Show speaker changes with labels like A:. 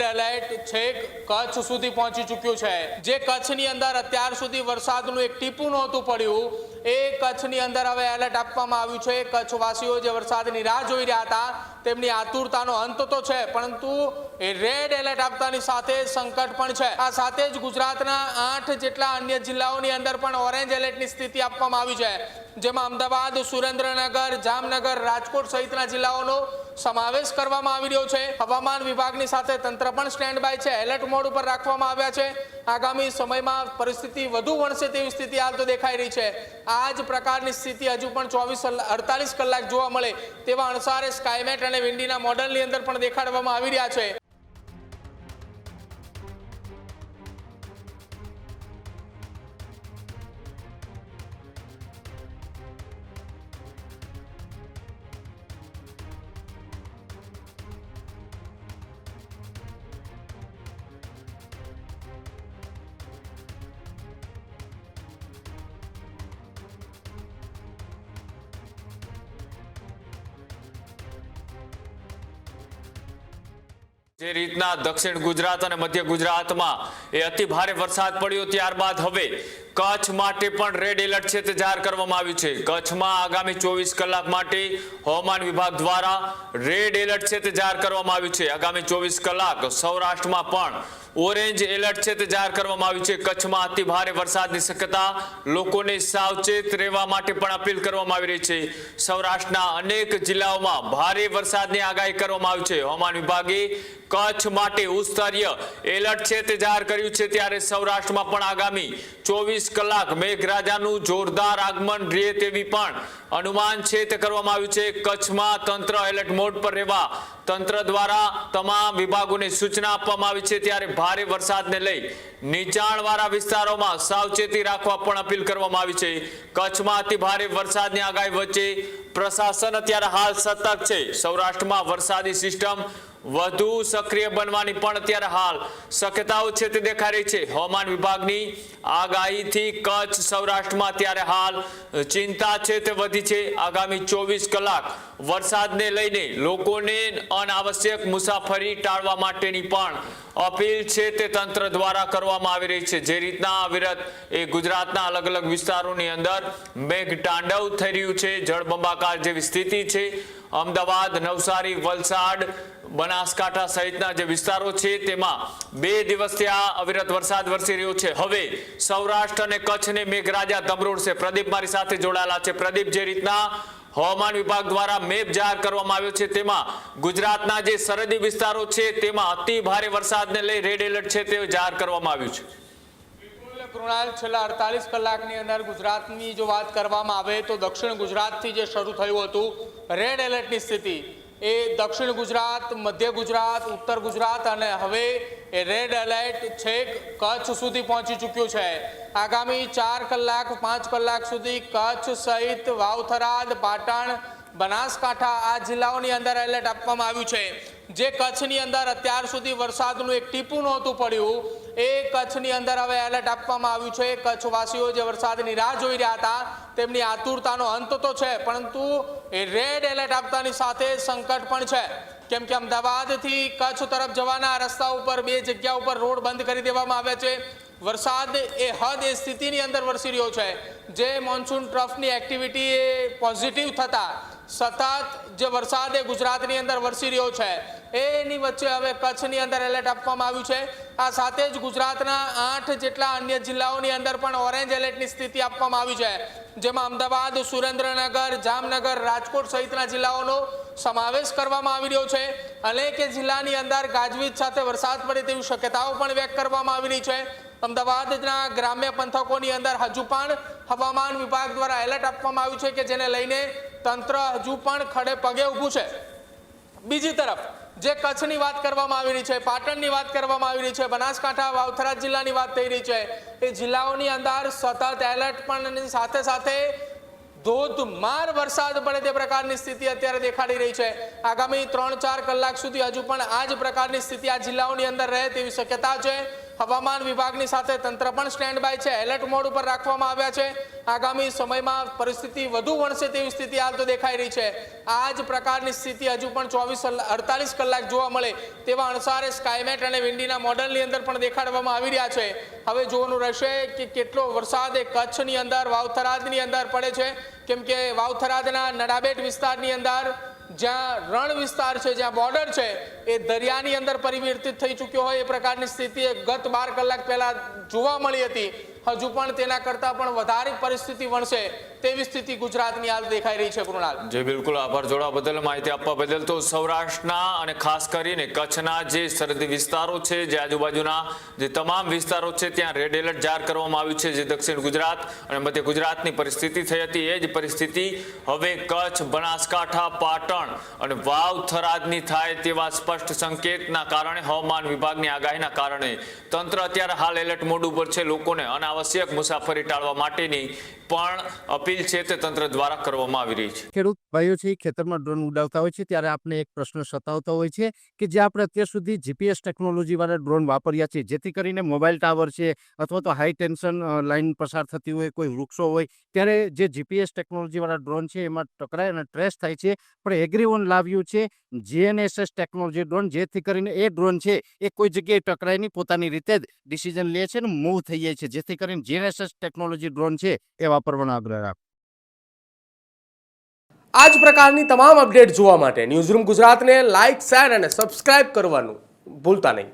A: Alert છેક કચ્છ સુધી પહોંચી ચૂક્યું છે। જે કચ્છની અંદર અત્યાર સુધી વરસાદનું એક ટીપું નહોતું પડ્યું, એ કચ્છની અંદર હવે એલર્ટ આપવામાં આવ્યું છે। કચ્છવાસીઓ જે વરસાદની રાહ જોઈ રહ્યા હતા તેમની આતુરતાનો અંત તો છે, પરંતુ એ રેડ એલર્ટ આપતાની સાથે સંકટ પણ છે। આ સાથે જ ગુજરાતના 8 જેટલા અન્ય જિલ્લાઓની અંદર પણ ઓરેન્જ એલર્ટની સ્થિતિ આપવામાં આવી છે, જેમાં અમદાવાદ, સુરેન્દ્રનગર, જામનગર, રાજકોટ સહિતના જિલ્લાઓનો સમાવેશ કરવામાં આવી રહ્યો છે। હવામાન વિભાગની સાથે તંત્ર પણ સ્ટેન્ડ બાય છે, એલર્ટ મોડ ઉપર રાખવામાં આવ્યા છે। આગામી સમયમાં પરિસ્થિતિ વધુ વણસે તેવી સ્થિતિ હાલ તો દેખાઈ રહી છે। આ જ પ્રકારની સ્થિતિ હજુ પણ 48 કલાક જોવા મળે તેવા અણસારે સ્કાયમેટ અને વિન્ડીના મોડલની અંદર પણ દેખાડવામાં આવી રહ્યા છે।
B: જે રીતના દક્ષિણ ગુજરાત અને મધ્ય ગુજરાતમાં એ અતિ ભારે વરસાદ પડ્યો, ત્યારબાદ હવે કચ્છ માટે પણ રેડ એલર્ટ છે તે જાહેર કરવામાં આવ્યું છે। કચ્છમાં આગામી 24 કલાક માટે હવામાન વિભાગ દ્વારા રેડ એલર્ટ છે તે જાહેર કરવામાં આવ્યું છે। આગામી 24 કલાક સૌરાષ્ટ્રમાં પણ ઓરેન્જ એલર્ટ છે તે જાહેર કરવામાં આવ્યું છે। કચ્છમાં અતિ ભારે વરસાદની શક્યતા, લોકોને સાવચેત રહેવા માટે પણ અપીલ કરવામાં આવી રહી છે। સૌરાષ્ટ્રના અનેક જિલ્લાઓમાં ભારે વરસાદની આગાહી કરવામાં આવી છે। હવામાન વિભાગે કચ્છ માટે ઉચ્ચસ્તરીય એલર્ટ છે તે જાહેર કર્યું છે, ત્યારે સૌરાષ્ટ્રમાં પણ આગામી 24 કલાક મેઘરાજાનું જોરદાર આગમન રહે તેવી પણ અનુમાન છે તે કરવામાં આવ્યું છે। કચ્છમાં તંત્ર એલર્ટ મોડ પર રહેવા તંત્ર દ્વારા તમામ વિભાગોને સૂચના આપવામાં આવી છે, ત્યારે ભારે વરસાદને લઈ નીચાણવાળા વિસ્તારોમાં સાવચેતી રાખવા પણ અપીલ કરવામાં આવી છે। કચ્છમાં અતિ ભારે વરસાદની આગાહી વચ્ચે પ્રશાસન અત્યારે હાલ સતર્ક છે। સૌરાષ્ટ્રમાં વરસાદી સિસ્ટમ વધુ સક્રિય બનવાની પણ અત્યારે હાલ શક્યતાઓ છે તે દેખાઈ રહી છે। હવામાન વિભાગની આગાહીથી કચ્છ સૌરાષ્ટ્રમાં અત્યારે હાલ ચિંતા છે તે વધી છે। આગામી 24 કલાક વરસાદને લઈને લોકોને અનાવશ્યક મુસાફરી ટાળવા માટેની પણ અપીલ છે તે તંત્ર દ્વારા કરવામાં આવી રહી છે। જે રીતના અવિરત એ ગુજરાતના અલગ અલગ વિસ્તારોની અંદર મેઘ તાંડવ થઈ રહ્યું છે, જળબંબાકાર જેવી સ્થિતિ છે। અમદાવાદ, નવસારી, વલસાડ, બનાસકાંઠા સહિતના જે વિસ્તારો છે તેમાં 2 દિવસથી આ અવિરત વરસાદ વરસી રહ્યો છે। હવે સૌરાષ્ટ્ર અને કચ્છને મેઘરાજા ધમરોળશે। પ્રદીપ મારી સાથે જોડાયેલા છે। પ્રદીપ, જે રીતના હવામાન વિભાગ દ્વારા મેપ જાહેર કરવામાં આવ્યો છે તેમાં ગુજરાતના જે સરહદી વિસ્તારો છે તેમાં અતિ ભારે વરસાદને લઈ રેડ એલર્ટ છે તે જાહેર કરવામાં આવ્યું છે।
A: કૃણાલ, છેલ્લા 48 કલાકની અંદર ગુજરાતની જો વાત કરવામાં આવે તો દક્ષિણ ગુજરાતથી જે શરૂ થયું હતું રેડ એલર્ટની સ્થિતિ, એ દક્ષિણ ગુજરાત, મધ્ય ગુજરાત, ઉત્તર ગુજરાત અને હવે એ રેડ એલર્ટ છેક કચ્છ સુધી પહોંચી ચૂક્યું છે। આગામી 4 કલાક 5 કલાક સુધી કચ્છ સહિત વાવથરાદ, પાટણ, બનાસકાંઠા આ જિલ્લાઓની અંદર એલર્ટ આપવામાં આવ્યું છે। જે કચ્છની અંદર અત્યાર સુધી વરસાદનું એક ટીપું નહોતું પડ્યું, એ કચ્છની અંદર હવે એલર્ટ આપવામાં આવ્યું છે। કચ્છવાસીઓ જે વરસાદની રાહ જોઈ રહ્યા હતા તેમની આતુરતાનો અંત તો છે, પરંતુ એ રેડ એલર્ટ આપતાની સાથે સંકટ પણ છે, કેમ કે અમદાવાદથી કચ્છ તરફ જવાના રસ્તા ઉપર 2 જગ્યા ઉપર રોડ બંધ કરી દેવામાં આવ્યા છે। વરસાદ એ હદ એ સ્થિતિની અંદર વરસી રહ્યો છે, જે મોન્સૂન ટ્રફની એક્ટિવિટી એ પોઝિટિવ થતા સતત જે વરસાદ એ ગુજરાતની અંદર વરસી રહ્યો છે, એની વચ્ચે હવે કચ્છની અંદર એલર્ટ આપવામાં આવ્યું છે। આ સાથે જ ગુજરાતના 8 જેટલા અન્ય જિલ્લાઓની અંદર પણ ઓરેન્જ એલર્ટની સ્થિતિ આપવામાં આવી છે, જેમાં અમદાવાદ, સુરેન્દ્રનગર, જામનગર, રાજકોટ સહિતના જિલ્લાઓનો સમાવેશ કરવામાં આવી રહ્યો છે। અનેક જિલ્લાની અંદર ગાજવીજ સાથે વરસાદ પડે તેવી શક્યતાઓ પણ વ્યક્ત કરવામાં આવી રહી છે। અમદાવાદના ગ્રામ્ય પંથકોની અંદર હજુ પણ હવામાન વિભાગ દ્વારા એલર્ટ આપવામાં આવ્યું છે, કે જેને લઈને તંત્ર હજુ પણ ખડે પગે ઊભું છે। બીજી તરફ જે કચ્છની વાત કરવામાં આવી રહી છે, પાટણની વાત કરવામાં આવી રહી છે, બનાસકાંઠા, વાવથરાદ જિલ્લાની વાત થઈ રહી છે, એ જિલ્લાઓની અંદર સતત એલર્ટ પણ સાથે સાથે ધોધમાર વરસાદ પડે તે પ્રકારની સ્થિતિ અત્યારે દેખાડી રહી છે। આગામી 3-4 કલાક સુધી હજુ પણ આ જ પ્રકારની સ્થિતિ આ જિલ્લાઓની અંદર રહે તેવી શક્યતા છે। હવામાન વિભાગની સાથે તંત્ર પણ સ્ટેન્ડ બાય છે, એલર્ટ મોડ ઉપર રાખવામાં આવ્યા છે. આગામી સમયમાં પરિસ્થિતિ વધુ વણસે તેવી સ્થિતિ હાલ તો દેખાઈ રહી છે. આ જ પ્રકારની સ્થિતિ હજુ પણ 48 કલાક જોવા મળે તેવા અણસારે સ્કાયમેટ અને વિન્ડીના મોડલની અંદર પણ દેખાડવામાં આવી રહ્યા છે. હવે જોવાનું રહેશે કે કેટલો વરસાદ એ કચ્છની અંદર વાવથરાદની અંદર પડે છે, કેમ કે વાવથરાદના નડાબેટ વિસ્તારની અંદર જ્યાં રણ વિસ્તાર છે, જ્યાં બોર્ડર છે, એ દરિયાની અંદર પરિવર્તિત થઈ ચૂક્યો હોય એ પ્રકારની સ્થિતિ ગત 12 કલાક પહેલા જોવા મળી હતી. હજુ પણ તેના કરતાં પણ વધારે પરિસ્થિતિ વણશે તેવી સ્થિતિ ગુજરાતની હાલ દેખાઈ રહી છે. કૃણાલ,
B: જી બિલકુલ, આભાર જોડવા બદલ, માહિતી આપવા બદલ. તો સૌરાષ્ટ્રના અને ખાસ કરીને કચ્છના જે સરહદી વિસ્તારો છે, જે આજુબાજુના જે તમામ વિસ્તારો છે, ત્યાં રેડ એલર્ટ જાહેર કરવામાં આવ્યું છે. જે દક્ષિણ ગુજરાત અને મધ્ય ગુજરાતની પરિસ્થિતિ થઈ હતી એ જ પરિસ્થિતિ હવે કચ્છ, બનાસકાંઠા, પાટણ અને વાવ થરાદની થાય તેવા સ્પષ્ટ સંકેતના કારણે, હવામાન વિભાગની આગાહીના કારણે તંત્ર અત્યારે હાલ એલર્ટ મોડ ઉપર છે. લોકોને અનાવશ્યક મુસાફરી ટાળવા માટેની પણ અપીલ છે તે તંત્ર દ્વારા કરવામાં આવી રહી છે.
C: ખેડૂત ભાઈઓ છે ખેતરમાં ડ્રોન ઉડાવતા હોય છે ત્યારે આપણે એક પ્રશ્ન સતાવતો હોય છે કે જે આપણે અત્યાર સુધી જીપીએસ ટેકનોલોજી વાળા ડ્રોન વાપર્યા છે, જેથી કરીને મોબાઈલ ટાવર છે અથવા તો હાઈ ટેન્શન લાઈન પસાર થતી હોય, કોઈ વૃક્ષો હોય, ત્યારે જે જીપીએસ ટેકનોલોજી વાળા ડ્રોન છે એમાં ટકરાય અને ટ્રેસ થાય છે. પણ એગ્રીવન લાવ્યું છે જીએનએસએસ ટેકનોલોજી ડ્રોન, જેથી કરીને એ ડ્રોન છે એ કોઈ જગ્યાએ ટકરાય નહીં, પોતાની રીતે જ ડિસિઝન લે છે અને મૂવ થઈ જાય છે, જેથી કરીને જીએનએસએસ ટેકનોલોજી ડ્રોન છે એ વાપરવાનો આગ્રહ રાખો.
D: આ જ પ્રકારની તમામ અપડેટ જોવા માટે ન્યૂઝરૂમ ગુજરાતને લાઇક, શેર અને સબસ્ક્રાઇબ કરવાનું ભૂલતા નહીં.